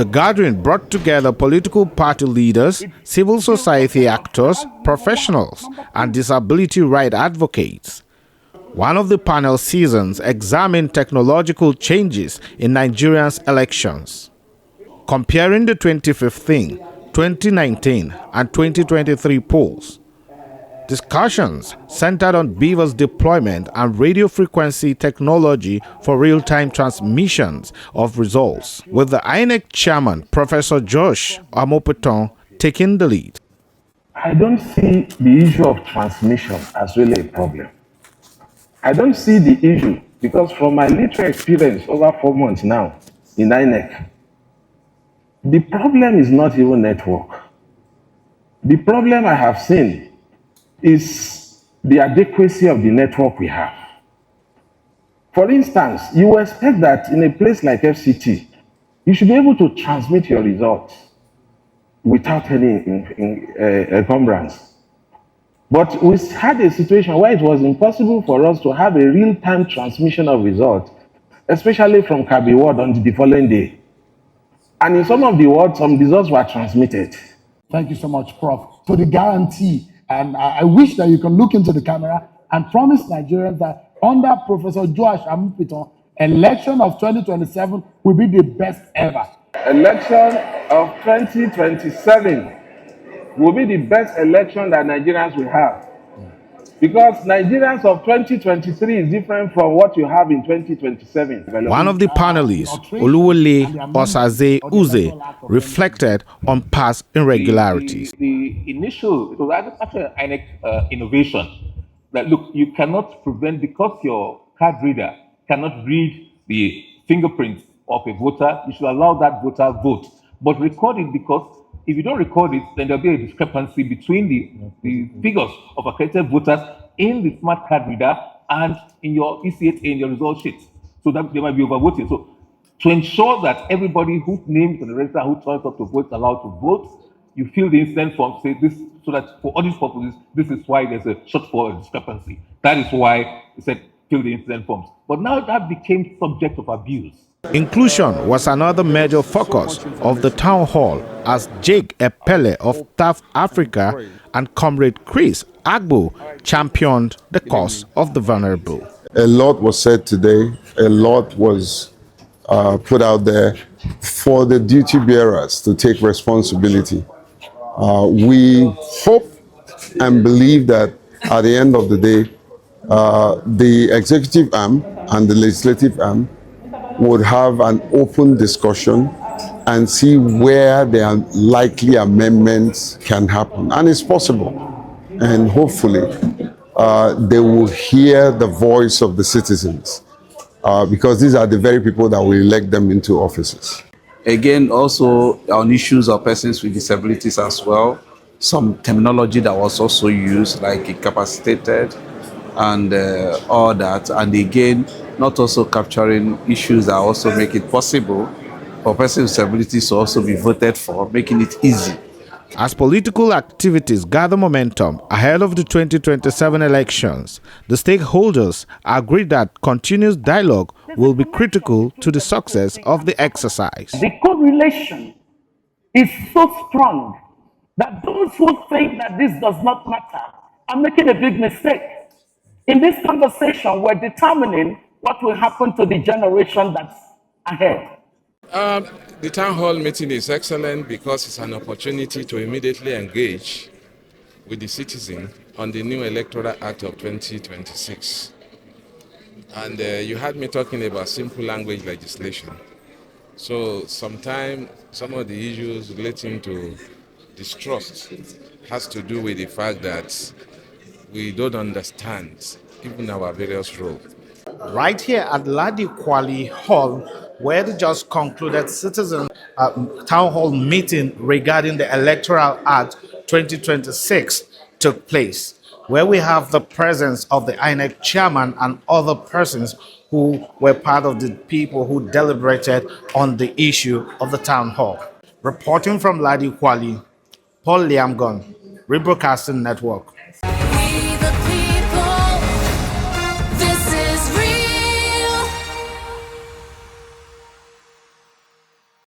The gathering brought together political party leaders, civil society actors, professionals, and disability rights advocates. One of the panel seasons examined technological changes in Nigeria's elections. Comparing the 2015, 2019, and 2023 polls, discussions centered on BVAS deployment and radio frequency technology for real-time transmissions of results, with the INEC chairman, Professor Josh Amopeton, taking the lead. I don't see the issue of transmission as really a problem. I don't see the issue because from my little experience over 4 months now in INEC, the problem is not even network. The problem I have seen is the adequacy of the network we have. For instance, you expect that in a place like FCT, you should be able to transmit your results without any encumbrance. But we had a situation where it was impossible for us to have a real-time transmission of results, especially from Kabi ward on the following day. And in some of the wards, some results were transmitted. Thank you so much, Prof, for the guarantee. And I wish that you can look into the camera and promise Nigerians that under Professor Josh Amupiton, election of 2027 will be the best ever. Election of 2027 will be the best election that Nigerians will have. Because Nigerians of 2023 is different from what you have in 2027. One of the panelists, Oluwole Osaze Uze, reflected on past irregularities. The initial, it was after INEC innovation, that look, you cannot prevent, because your card reader cannot read the fingerprints of a voter, you should allow that voter vote. But record it, because if you don't record it, then there'll be a discrepancy between the figures of accredited voters in the smart card reader and in your ECHA, in your result sheet. So that they might be overvoted. So to ensure that everybody whose name is on the register, who turns up to vote, is allowed to vote, you fill the incident form, say this, so that for audit purposes, this is why there's a shortfall discrepancy. That is why it said fill the incident forms. But now that became subject of abuse. Inclusion was another major focus of the town hall, as Jake Epele of TAF Africa and Comrade Chris Agbo championed the cause of the vulnerable. A lot was said today, a lot was put out there for the duty bearers to take responsibility. We hope and believe that at the end of the day, the executive arm and the legislative arm would have an open discussion and see where there are likely amendments can happen. And it's possible. And hopefully they will hear the voice of the citizens because these are the very people that will elect them into offices. Again, also on issues of persons with disabilities as well, some terminology that was also used, like incapacitated and all that. And again, not also capturing issues that also make it possible for persons with disabilities to also be voted for, making it easy. As political activities gather momentum ahead of the 2027 elections, the stakeholders agreed that continuous dialogue will be critical to the success of the exercise. The correlation is so strong that those who think that this does not matter are making a big mistake. In this conversation, we're determining what will happen to the generation that's ahead. The town hall meeting is excellent because it's an opportunity to immediately engage with the citizen on the new Electoral Act of 2026. And you had me talking about simple language legislation. So sometimes some of the issues relating to distrust has to do with the fact that we don't understand even our various roles. Right here at Ladi Kwali Hall, where they just concluded Citizens Townhall Meeting regarding the Electoral Act 2026 took place, where we have the presence of the INEC chairman and other persons who were part of the people who deliberated on the issue of the town hall. Reporting from Ladi Kwali, Paul Liamgon, Rebroadcasting Network.